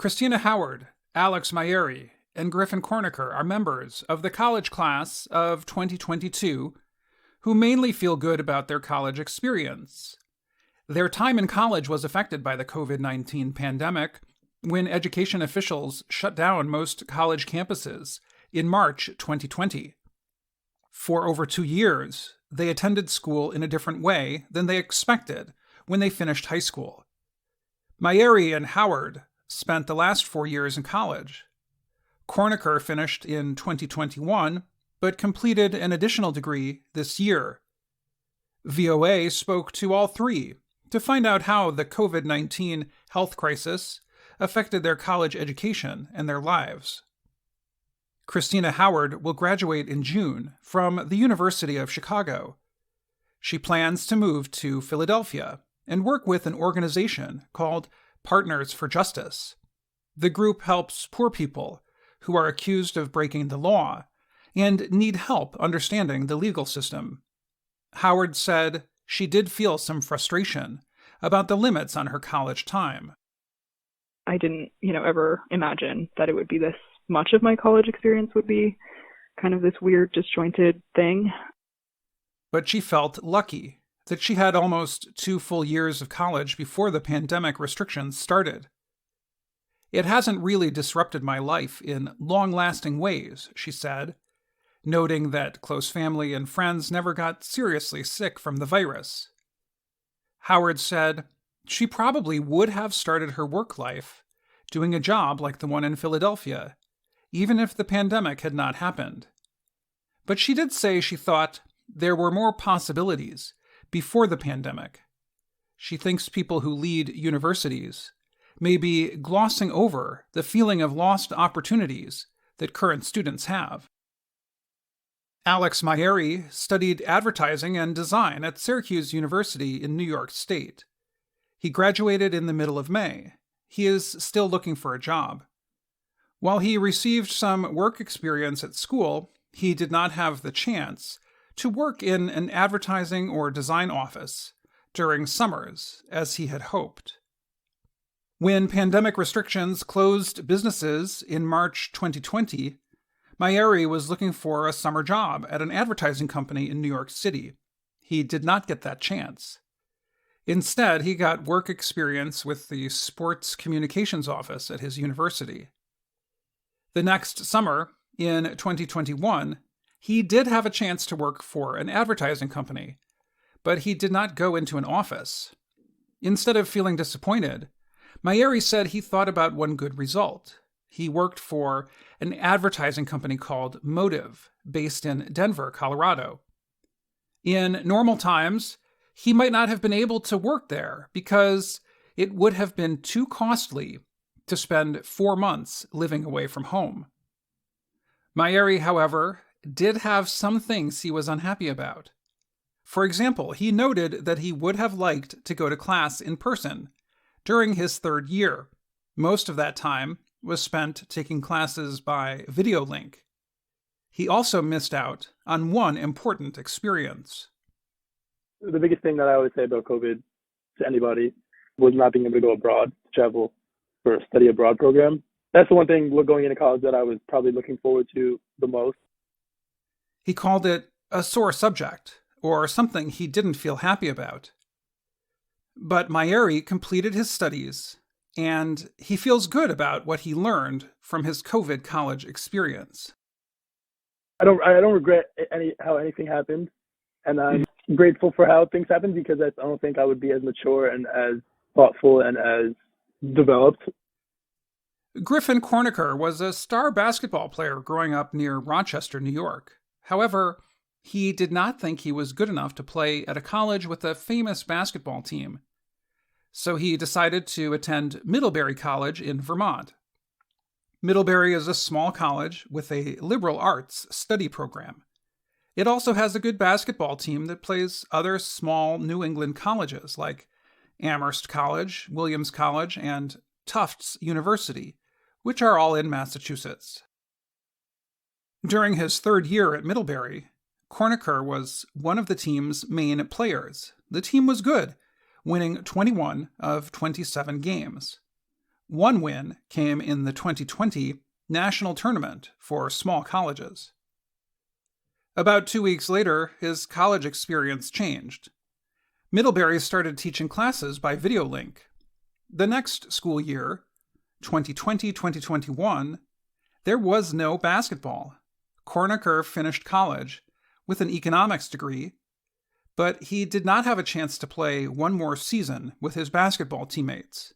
Christina Howard, Alex Mayeri, and Griffin Cornicker are members of the college class of 2022 who mainly feel good about their college experience. Their time in college was affected by the COVID-19 pandemic when education officials shut down most college campuses in March 2020. For over 2 years, they attended school in a different way than they expected when they finished high school. Mayeri and Howard spent the last 4 years in college. Cornicker finished in 2021, but completed an additional degree this year. VOA spoke to all three to find out how the COVID-19 health crisis affected their college education and their lives. Christina Howard will graduate in June from the University of Chicago. She plans to move to Philadelphia and work with an organization called Partners for Justice. The group helps poor people who are accused of breaking the law and need help understanding the legal system. Howard said she did feel some frustration about the limits on her college time. I didn't, ever imagine that it would be this much of my college experience would be kind of this weird, disjointed thing. But she felt lucky that she had almost 2 full years of college before the pandemic restrictions started. It hasn't really disrupted my life in long-lasting ways, she said, noting that close family and friends never got seriously sick from the virus. Howard said she probably would have started her work life doing a job like the one in Philadelphia, even if the pandemic had not happened. But she did say she thought there were more possibilities before the pandemic. She thinks people who lead universities may be glossing over the feeling of lost opportunities that current students have. Alex Mayeri studied advertising and design at Syracuse University in New York State. He graduated in the middle of May. He is still looking for a job. While he received some work experience at school, he did not have the chance to work in an advertising or design office during summers, as he had hoped. When pandemic restrictions closed businesses in March 2020, Mayeri was looking for a summer job at an advertising company in New York City. He did not get that chance. Instead, he got work experience with the sports communications office at his university. The next summer, in 2021, he did have a chance to work for an advertising company, but he did not go into an office. Instead of feeling disappointed, Mayeri said he thought about one good result. He worked for an advertising company called Motive, based in Denver, Colorado. In normal times, he might not have been able to work there because it would have been too costly to spend 4 months living away from home. Mayeri, however, did have some things he was unhappy about. For example, he noted that he would have liked to go to class in person during his 3rd year. Most of that time was spent taking classes by video link. He also missed out on one important experience. The biggest thing that I would say about COVID to anybody was not being able to go abroad, travel for a study abroad program. That's the one thing going into college that I was probably looking forward to the most. He called it a sore subject, or something he didn't feel happy about. But Mayeri completed his studies, and he feels good about what he learned from his COVID college experience. I don't regret how anything happened, and I'm grateful for how things happened because I don't think I would be as mature and as thoughtful and as developed. Griffin Cornicker was a star basketball player growing up near Rochester, New York. However, he did not think he was good enough to play at a college with a famous basketball team. So he decided to attend Middlebury College in Vermont. Middlebury is a small college with a liberal arts study program. It also has a good basketball team that plays other small New England colleges like Amherst College, Williams College, and Tufts University, which are all in Massachusetts. During his 3rd year at Middlebury, Cornicker was one of the team's main players. The team was good, winning 21 of 27 games. One win came in the 2020 national tournament for small colleges. About 2 weeks later, his college experience changed. Middlebury started teaching classes by video link. The next school year, 2020-2021, there was no basketball. Cornacher finished college with an economics degree, but he did not have a chance to play one more season with his basketball teammates.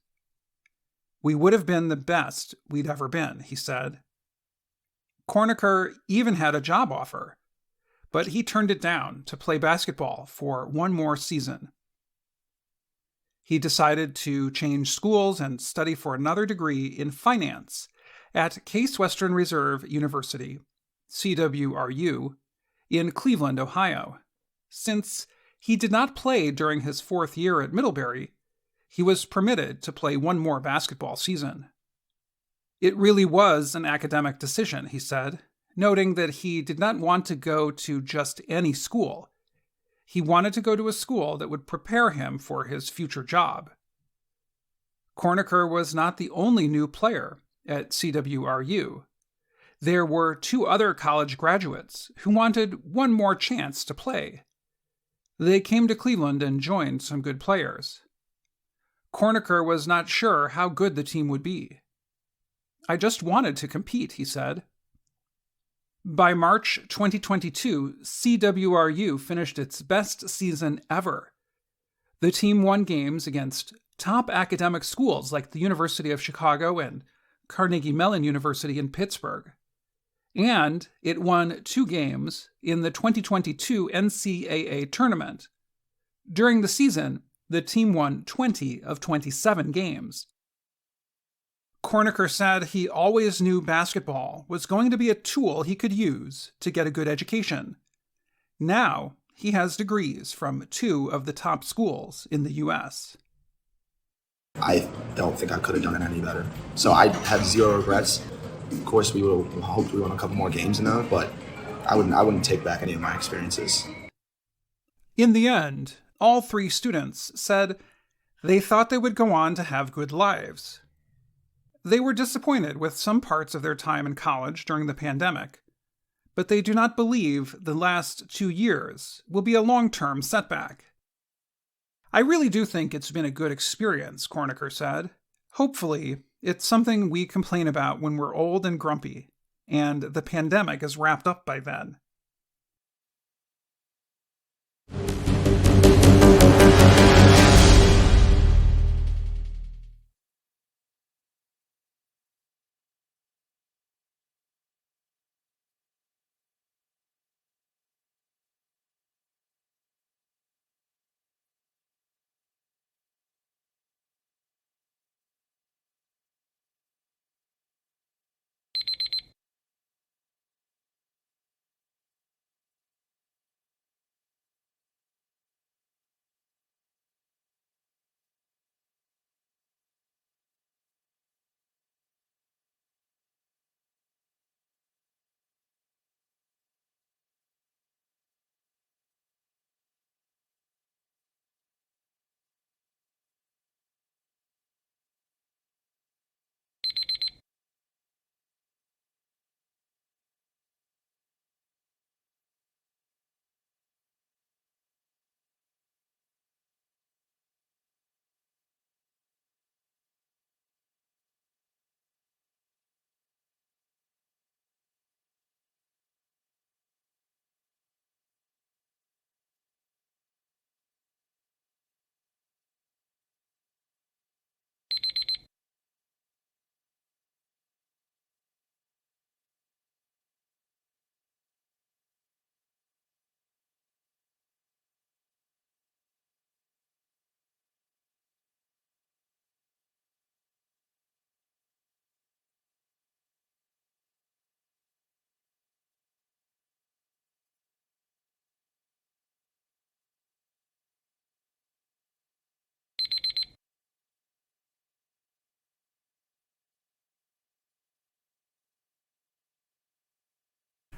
"We would have been the best we'd ever been," he said. Cornacher even had a job offer, but he turned it down to play basketball for one more season. He decided to change schools and study for another degree in finance at Case Western Reserve University, CWRU, in Cleveland, Ohio. Since he did not play during his 4th year at Middlebury, he was permitted to play one more basketball season. "It really was an academic decision," he said, noting that he did not want to go to just any school. He wanted to go to a school that would prepare him for his future job. Cornacher was not the only new player at CWRU. There were 2 other college graduates who wanted one more chance to play. They came to Cleveland and joined some good players. Cornacher was not sure how good the team would be. "I just wanted to compete," he said. By March 2022, CWRU finished its best season ever. The team won games against top academic schools like the University of Chicago and Carnegie Mellon University in Pittsburgh. And it won 2 games in the 2022 NCAA tournament. During the season, the team won 20 of 27 games. Cornacher said he always knew basketball was going to be a tool he could use to get a good education. Now, he has degrees from 2 of the top schools in the U.S. I don't think I could have done it any better. So I have 0 regrets. Of course, we would have hoped we won a couple more games in there, but I wouldn't take back any of my experiences. In the end, all 3 students said they thought they would go on to have good lives. They were disappointed with some parts of their time in college during the pandemic, but they do not believe the last 2 years will be a long-term setback. "I really do think it's been a good experience," Cornacher said. "Hopefully, it's something we complain about when we're old and grumpy, and the pandemic is wrapped up by then."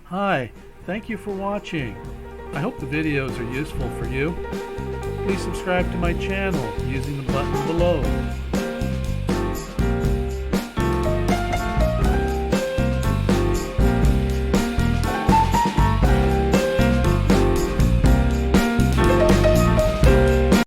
Hi, thank you for watching. I hope the videos are useful for you. Please subscribe to my channel using the button below.